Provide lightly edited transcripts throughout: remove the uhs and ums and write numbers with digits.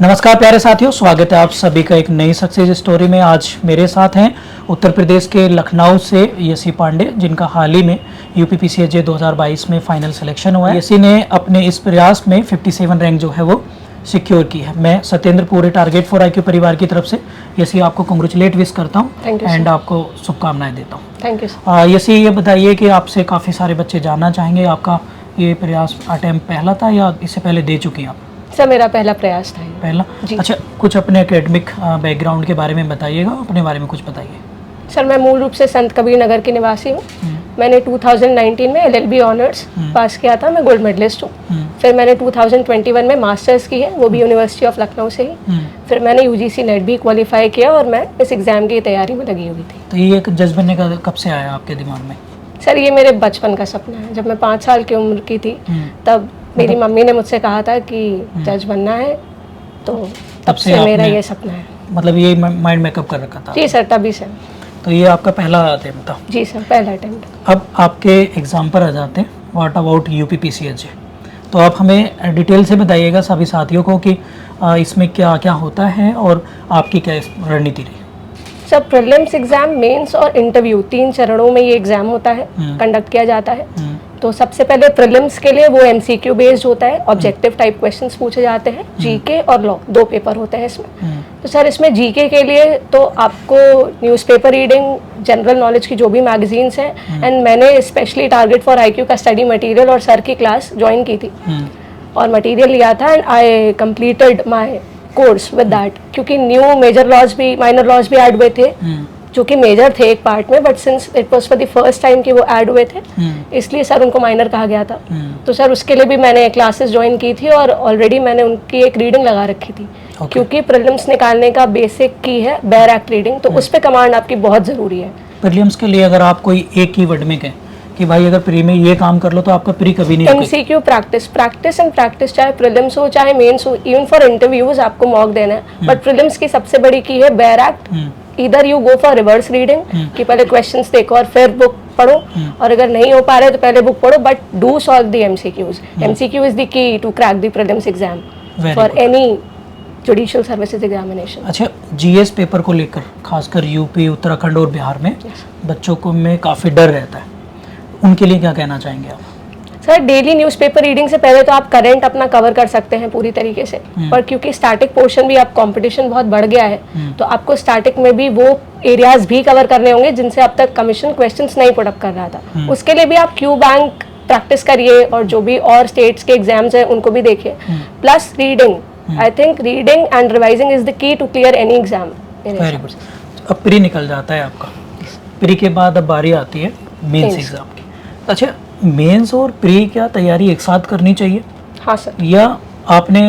नमस्कार प्यारे साथियों, स्वागत है आप सभी का एक नई सक्सेस स्टोरी में। आज मेरे साथ हैं उत्तर प्रदेश के लखनऊ से यसी पांडे, जिनका हाल ही में यूपीपीसीएसजे 2022 में फाइनल सिलेक्शन हुआ है। यसी ने अपने इस प्रयास में 57 रैंक जो है वो सिक्योर की है। मैं सत्येंद्र पूरे टारगेट फॉर IQ परिवार की तरफ से यसी आपको कांग्रेचुलेट विश करता हूँ एंड आपको शुभकामनाएं देता हूँ। Thank you. यसी ये बताइए कि आपसे काफ़ी सारे बच्चे जानना चाहेंगे, आपका ये प्रयास अटेम्प्ट पहला था या इससे पहले दे चुकी हैं आप? सर मेरा पहला प्रयास था। पहला? अच्छा, कुछ अपने एकेडमिक बैकग्राउंड के बारे में बताइएगा, अपने बारे में कुछ बताइए। सर मैं मूल रूप से संत कबीर नगर की निवासी हूँ। मैंने 2019 में LLB ऑनर्स पास किया था, मैं गोल्ड मेडलिस्ट हूँ। फिर मैंने 2021 में मास्टर्स की है, वो भी यूनिवर्सिटी ऑफ लखनऊ से ही। फिर मैंने UGC नेट भी क्वालिफाई किया और मैं इस एग्ज़ाम की तैयारी में लगी हुई थी। तो ये एक जज बनने का कब से आया आपके दिमाग में? सर ये मेरे बचपन का सपना है। जब मैं 5 साल की उम्र की थी तब मेरी मम्मी ने मुझसे कहा था कि जज बनना है, तो तब से मेरा ये सपना है। मतलब ये माइंड मेकअप कर रखा था? जी सर, तभी से। तो ये आपका पहला अटेम्प्ट था? जी सर, पहला अटेम्प्ट। अब आपके एग्ज़ाम पर आ जाते हैं। What about UPPCSJ? तो आप हमें डिटेल से बताइएगा सभी साथियों को कि इसमें क्या क्या होता है और आपकी क्या रणनीति रही। सर प्रीलिम्स एग्जाम, मेंस और इंटरव्यू 3 चरणों में ये एग्जाम होता है, कंडक्ट किया जाता है। तो सबसे पहले प्रीलिम्स के लिए वो MCQ बेस्ड होता है, ऑब्जेक्टिव टाइप क्वेश्चंस पूछे जाते हैं। GK और लॉ 2 पेपर होते हैं इसमें। तो सर इसमें GK के लिए तो आपको न्यूज़पेपर रीडिंग, जनरल नॉलेज की जो भी मैगजीन्स हैं, एंड मैंने स्पेशली टारगेट फॉर IQ का स्टडी मटेरियल और सर की क्लास ज्वाइन की थी और मटेरियल लिया था, and I completed my course with that. क्योंकि न्यू मेजर लॉज भी, माइनर लॉज भी ऐड हुए थे जो कि मेजर थे एक पार्ट में, but since it was for the first time कि वो ऐड हुए थे, इसलिए सर उनको माइनर कहा गया था। तो सर उसके लिए भी मैंने क्लासेस ज्वाइन की थी और ऑलरेडी मैंने उनकी एक रीडिंग लगा रखी थी। क्योंकि प्रीलिम्स निकालने का बेसिक की है बेयर एक्ट रीडिंग, तो उस पर कमांड आपकी बहुत ज़रूरी है। प्रीलिम्स के लिए अगर आप कोई एक कीवर्ड में कहें कि भाई अगर प्री में ये काम कर लो तो आपका प्री कभी नहीं रुकेगा। MCQ practice, practice and practice, चाहे प्रीलिम्स हो चाहे मेंस हो, इवन फॉर इंटरव्यूज आपको मॉक देना है। बट प्रीलिम्स की सबसे बड़ी की है बेयर एक्ट। इधर you go for reverse reading कि पहले क्वेश्चंस देखो और फिर बुक पढ़ो, और अगर नहीं हो पा रहे तो पहले बुक पढ़ो, but do solve the MCQs। MCQ is the key to crack the prelims exam for any judicial services examination. अच्छा, GS पेपर को लेकर खासकर यूपी, उत्तराखंड और बिहार में बच्चों को में काफ़ी डर रहता है, उनके लिए क्या कहना चाहेंगे आप? सर डेली न्यूज़पेपर रीडिंग से पहले तो आप करंट अपना कवर कर सकते हैं पूरी तरीके से, पर क्योंकि स्टैटिक पोर्शन भी, आप कंपटीशन बहुत बढ़ गया है, तो आपको स्टैटिक में भी वो एरियाज भी कवर करने होंगे जिनसे अब तक कमीशन क्वेश्चंस नहीं पुट अप कर रहा था। उसके लिए भी आप क्यू बैंक प्रैक्टिस करिए और जो भी और स्टेट्स के एग्जाम्स हैं उनको भी देखिए, plus reading. I think reading and revising is the key to clear any exam. Very good. अब प्री निकल जाता है आपका, प्री के बाद अब बारी आती है मेंस एग्जाम की। अच्छा, मेंस और प्री क्या तैयारी एक साथ करनी चाहिए? हाँ सर। या आपने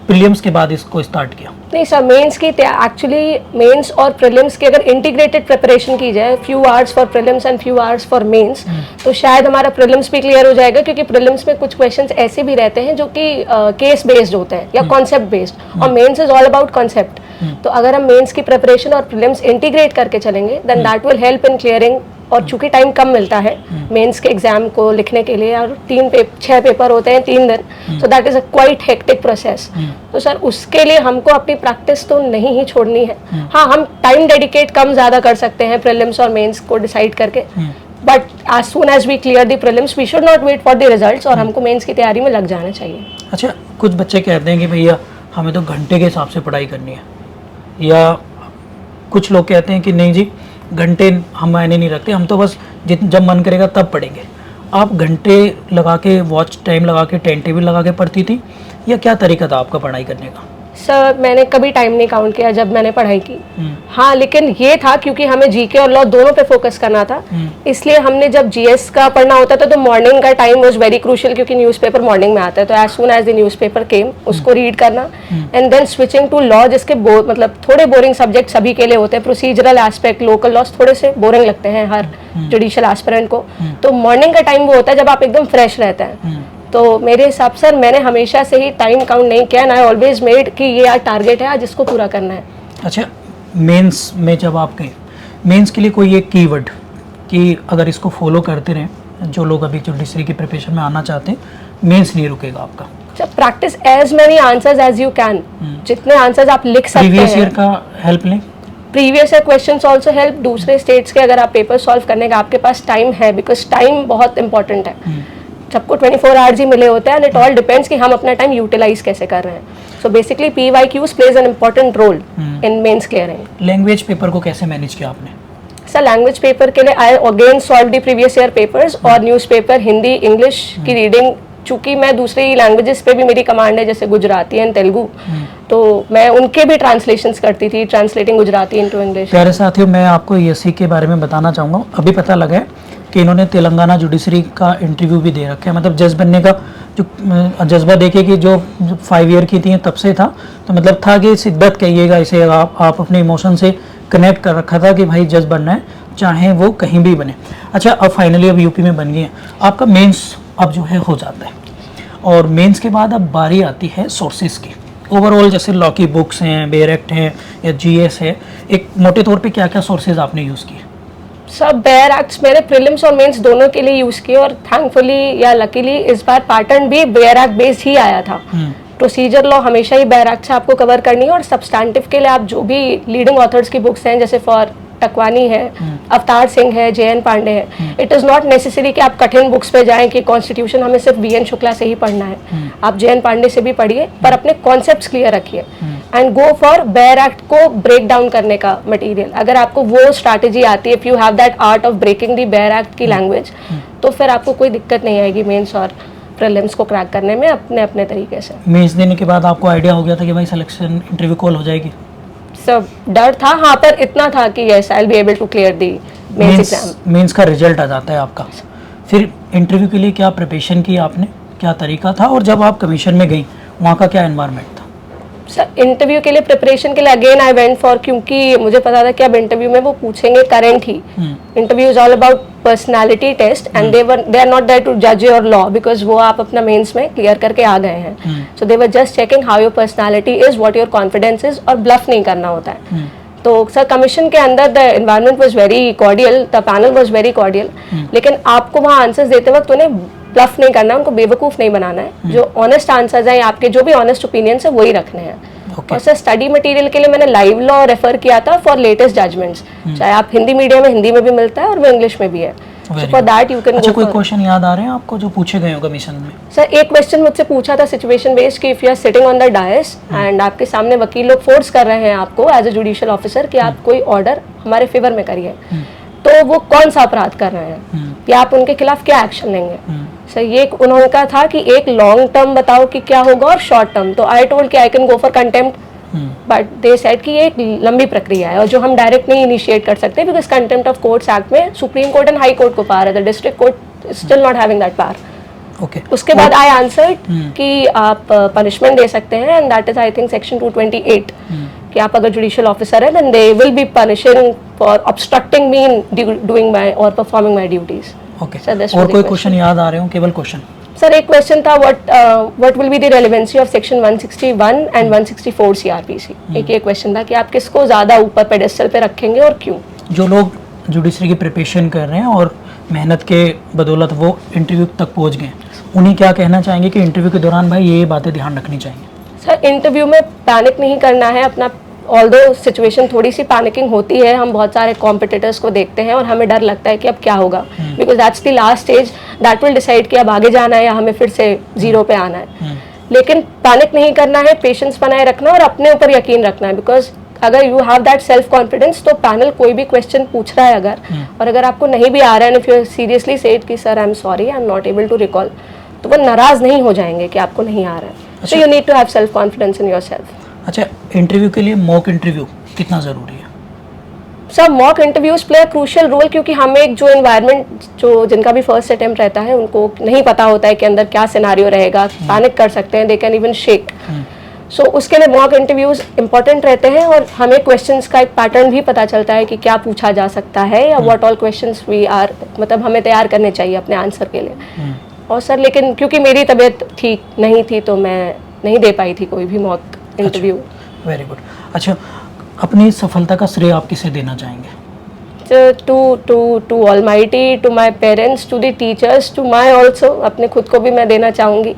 प्रीलिम्स के बाद इसको स्टार्ट किया? नहीं सर, मेंस की एक्चुअली मेंस और प्रीलिम्स की अगर इंटीग्रेटेड प्रिपरेशन की जाए, few hours for prelims and few hours for mains, तो शायद हमारा प्रीलिम्स भी क्लियर हो जाएगा। क्योंकि प्रीलिम्स में कुछ क्वेश्चंस ऐसे भी रहते हैं जो कि केस बेस्ड होते हैं या कॉन्सेप्ट बेस्ड, और mains is all about concept. तो अगर हम मेंस की प्रिपरेशन और प्रीलिम्स इंटीग्रेट करके चलेंगे, then that will help in clearing. और चूंकि टाइम कम मिलता है मेंस के एग्जाम को लिखने के लिए, और 6 पेपर होते हैं 3 दिन, so that is a quite hectic process. तो सर उसके लिए हमको अपनी प्रैक्टिस तो नहीं ही छोड़नी है। हाँ, हम टाइम डेडिकेट कम ज़्यादा कर सकते हैं प्रीलिम्स और मेंस को डिसाइड करके, but as soon as we clear the prelims we should not wait for the results, और हमको मेंस की तैयारी में लग जाना चाहिए। अच्छा, कुछ बच्चे कहते हैं कि भैया हमें तो घंटे के हिसाब से पढ़ाई करनी है, या कुछ लोग कहते हैं कि नहीं जी घंटे हम मायने नहीं रखते, हम तो बस जब मन करेगा तब पढ़ेंगे। आप घंटे लगा के, वॉच टाइम लगा के, टाइम टेबल लगा के पढ़ती थी, या क्या तरीका था आपका पढ़ाई करने का? सर मैंने कभी टाइम नहीं काउंट किया जब मैंने पढ़ाई की। हाँ, लेकिन ये था क्योंकि हमें GK और लॉ दोनों पे फोकस करना था, इसलिए हमने जब GS का पढ़ना होता था तो मॉर्निंग का टाइम वाज वेरी क्रूशियल, क्योंकि न्यूज़पेपर मॉर्निंग में आता है। तो as soon as the newspaper came उसको रीड करना, and then switching to law, जिसके मतलब थोड़े बोरिंग सब्जेक्ट सभी के लिए होते हैं। प्रोसीजरल एस्पेक्ट, लोकल लॉस थोड़े से बोरिंग लगते हैं हर जुडिशियल एस्पिरेंट को। तो मॉर्निंग का टाइम वो होता है जब आप एकदम फ्रेश रहते हैं। तो मेरे हिसाब से मैंने हमेशा से ही टाइम काउंट नहीं किया, एंड आई ऑलवेज मेड कि ये आज टारगेट है, आज इसको पूरा करना है। अच्छा, मेंस में जब आप गए, मेंस के लिए कोई एक कीवर्ड कि अगर इसको फॉलो करते रहें, जो लोग अभी जुडिशरी की प्रिपरेशन में आना चाहते हैं, मेंस नहीं रुकेगा आपका, So practice as many answers as you can. जितने आंसर्स आप लिख सकते प्रीवियस ईयर हैं. का हेल्प लें. Previous year questions also help. दूसरे स्टेट्स के अगर आप पेपर सॉल्व करने का आपके पास टाइम है, बिकॉज टाइम बहुत इंपॉर्टेंट है. सबको 24 आवर्स ही मिले होते हैं एंड इट ऑल डिपेंड्स कि हम अपना टाइम यूटिलाइज कैसे कर रहे हैं. So basically PYQs plays an important role in mains clearing. Language paper को कैसे मैनेज किया आपने? सर लैंग्वेज पेपर के लिए I again solve the previous year papers और न्यूज़पेपर हिंदी इंग्लिश की रीडिंग. चूंकि मैं दूसरी लैंग्वेजेस पे भी मेरी कमांड है, जैसे गुजराती एंड तेलुगु, तो मैं उनके भी ट्रांसलेशंस करती थी, ट्रांसलेटिंग गुजराती इनटू इंग्लिश. प्यारे साथियों, मैं आपको ESE के बारे में बताना चाहूँगा. अभी पता लगा है कि इन्होंने तेलंगाना जुडिशरी का इंटरव्यू भी दे रखा है. मतलब जज बनने का जो जज्बा देखे कि जो 5 ईयर की थी तब से था, तो मतलब था कि शिद्दत कहिएगा इसे, आप अपने इमोशन से कनेक्ट कर रखा था कि भाई जज बनना है, चाहे वो कहीं भी बने. अच्छा, अब फाइनली अब यूपी में बन गए हैं. आपका मेंस अब जो है हो जाता है, और मेंस के बाद अब बारी आती है सोर्सेज की. ओवरऑल जैसे लॉ की बुक्स हैं, बेयर एक्ट हैं या GS है, एक मोटे तौर पे क्या क्या सोर्सेज आपने यूज़ किए? सब बेयर एक्ट्स मैंने प्रीलिम्स और मेंस दोनों के लिए यूज़ किए, और थैंकफुली या लकीली इस बार पैटर्न भी बेयर एक्ट बेस्ड ही आया था. प्रोसीजर लॉ हमेशा ही बेयर एक्ट से आपको कवर करनी है, और सब्सटैंटिव के लिए आप जो भी लीडिंग ऑथर्स की बुक्स हैं, जैसे फॉर टकवानी है, अवतार सिंह है, JN पांडे है, इट इज़ नॉट नेसेसरी कि आप कठिन बुक्स पे जाएं कि कॉन्स्टिट्यूशन हमें सिर्फ BN शुक्ला से ही पढ़ना है. आप JN पांडे से भी पढ़िए, पर अपने कॉन्सेप्ट्स क्लियर रखिए and go for bare act को ब्रेक डाउन करने का मटेरियल. अगर आपको वो स्ट्रैटेजी आती है, if you have that art of breaking the bare act की लैंग्वेज, तो फिर आपको कोई दिक्कत नहीं आएगी मेंस और प्रीलिम्स को क्रैक करने में अपने अपने तरीके से. मेंस देने के बाद आपको आइडिया हो गया था कि भाई सिलेक्शन इंटरव्यू कॉल हो जाएगी? सब डर था, हाँ, पर इतना था कि yes I will be able to clear the mains exam. Mains का रिजल्ट आ जाता है आपका. फिर इंटरव्यू के लिए क्या प्रिपरेशन की आपने, क्या तरीका था, और जब आप कमीशन में गई वहाँ का क्या एनवायरनमेंट था? सर इंटरव्यू के लिए प्रिपरेशन के लिए अगेन आई वेंट फॉर, क्योंकि मुझे पता था कि अब इंटरव्यू में वो पूछेंगे करंट ही. Interview is all about personality test and they are not there to जज योर लॉ, बिकॉज वो आप अपना मेंस में क्लियर करके आ गए हैं. So they were just checking how your personality is, what your confidence is, और ब्लफ नहीं करना होता है. तो सर कमीशन के अंदर the environment was very cordial, the panel was very cordial, लेकिन आपको वहाँ आंसर्स देते वक्त उन्हें ब्लफ नहीं करना है, उनको बेवकूफ़ नहीं बनाना है. जो ऑनेस्ट आंसर्स हैं, आपके जो भी ऑनेस्ट ओपिनियंस है वही रखने हैं. और सर स्टडी मटेरियल के लिए मैंने लाइव लॉ रेफर किया था फॉर लेटेस्ट जजमेंट्स. चाहे आप हिंदी मीडियम में, हिंदी में भी मिलता है और वो इंग्लिश में भी है. For that you can. अच्छा, कोई क्वेश्चन याद आ रहे हैं आपको जो पूछे गए हो कमीशन में? सर एक क्वेश्चन मुझसे पूछा था सिचुएशन बेस्ड कि if you are sitting on the dais and आपके सामने वकील लोग फोर्स कर रहे हैं आपको एज ए जुडिशियल ऑफिसर कि आप कोई ऑर्डर हमारे फेवर में करिए, तो वो कौन सा अपराध कर रहे हैं या आप उनके खिलाफ क्या एक्शन लेंगे. सर ये उन्होंने था कि एक लॉन्ग टर्म बताओ कि क्या होगा और शॉर्ट टर्म. तो आई टोल्ड कि I can go for contempt, but they said कि ये एक लंबी प्रक्रिया है और जो हम डायरेक्ट नहीं इनिशिएट कर सकते, because contempt of courts act में supreme court and high court को पावर है, the district court still not having that power. Okay. उसके बाद आई आंसर्ड कि आप पनिशमेंट दे सकते हैं, and that is I think section 228 कि आप अगर जुडिशियल ऑफिसर है then they will be punishing for obstructing me in doing my और परफॉर्मिंग माय ड्यूटीज. ओके. और कोई क्वेश्चन याद आ रहे हो? केवल क्वेश्चन. सर एक क्वेश्चन था what will be the relevancy of section 161 and 164 CRPC. एक ये क्वेश्चन था कि आप किसको ज्यादा ऊपर पेडेस्टल पे रखेंगे और क्यों. जो लोग जुडिशरी की प्रिपरेशन कर रहे हैं और मेहनत के बदौलत वो इंटरव्यू तक पहुंच गए, उन्हें क्या कहना चाहेंगे कि इंटरव्यू के दौरान भाई ये बातें ध्यान रखनी चाहिए? सर इंटरव्यू में पैनिक नहीं करना है. अपना ऑल्दो सिचुएशन थोड़ी सी पैनिकिंग होती है, हम बहुत सारे कॉम्पिटिटर्स को देखते हैं और हमें डर लगता है कि अब क्या होगा, because that's the last stage that will decide कि अब आगे जाना है या हमें फिर से जीरो पे आना है. लेकिन पैनिक नहीं करना है, पेशेंस बनाए रखना और अपने ऊपर यकीन रखना है, बिकॉज अगर you have that self confidence तो पैनल कोई भी क्वेश्चन पूछ रहा है अगर और अगर आपको नहीं भी आ रहा है, इफ यू सीरियसली सेड कि sir I am sorry I am not able to recall, तो वो नाराज नहीं हो जाएंगे कि आपको नहीं आ रहा है. So you need to have self confidence in yourself. अच्छा, इंटरव्यू के लिए मॉक इंटरव्यू कितना ज़रूरी है? Sir mock interviews play a crucial role, क्योंकि हमें एक जो एनवायरनमेंट जो जिनका भी फर्स्ट अटेम्प्ट रहता है उनको नहीं पता होता है कि अंदर क्या सिनारियो रहेगा, पैनिक कर सकते हैं, दे कैन इवन शेक. सो उसके लिए मॉक इंटरव्यूज इंपॉर्टेंट रहते हैं और हमें क्वेश्चंस का एक पैटर्न भी पता चलता है कि क्या पूछा जा सकता है या what all questions we are, मतलब हमें तैयार करने चाहिए अपने आंसर के लिए. और सर लेकिन क्योंकि मेरी तबीयत ठीक नहीं थी तो मैं नहीं दे पाई थी कोई भी मॉक इंटरव्यू. Very good. अच्छा, अपनी सफलता का श्रेय आप किसे देना चाहेंगे? To almighty, to my parents, to the teachers, to my also, अपने खुद को भी मैं देना चाहूँगी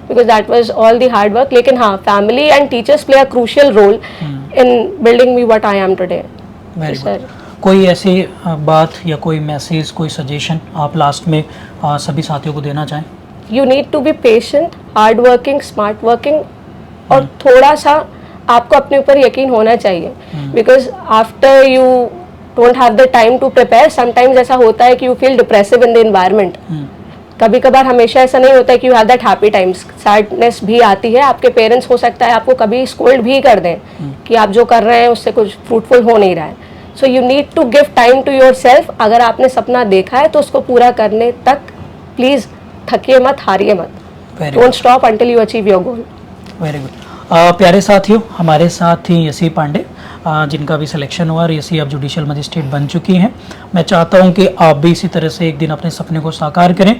because that was all the hard work. लेकिन हाँ, family and teachers play a crucial role in building me what I am today. Very good. कोई ऐसी बात या कोई मैसेज, कोई सजेशन आप लास्ट में सभी साथियों को देना चाहें? You need to be patient, hard working, smart working, और थोड़ा सा आपको अपने ऊपर यकीन होना चाहिए. Because after you don't have the time to prepare, sometimes ऐसा होता है कि you feel depressive in the environment. कभी कभार हमेशा ऐसा नहीं होता है कि you have that happy times. Sadness भी आती है. आपके पेरेंट्स हो सकता है आपको कभी स्कोल्ड भी कर दें कि आप जो कर रहे हैं उससे कुछ फ्रूटफुल हो नहीं रहा है. So you need to give time to yourself. अगर आपने सपना देखा है तो उसको पूरा करने तक प्लीज थकिए मत, हारिए मत. Don't stop until you achieve your goal. Very good. प्यारे साथियों, हमारे साथ थी यसी पांडे, जिनका भी सिलेक्शन हुआ और यसी अब जुडिशियल मजिस्ट्रेट बन चुकी हैं. मैं चाहता हूं कि आप भी इसी तरह से एक दिन अपने सपने को साकार करें.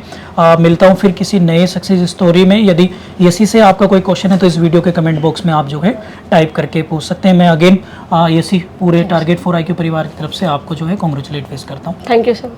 मिलता हूं फिर किसी नए सक्सेस स्टोरी में. यदि यसी से आपका कोई क्वेश्चन है तो इस वीडियो के कमेंट बॉक्स में आप जो है टाइप करके पूछ सकते हैं. मैं अगेन यसी पूरे टारगेट 4 IQ परिवार की तरफ से आपको जो है कॉन्ग्रेचुलेट पेश करता हूँ. Thank you sir.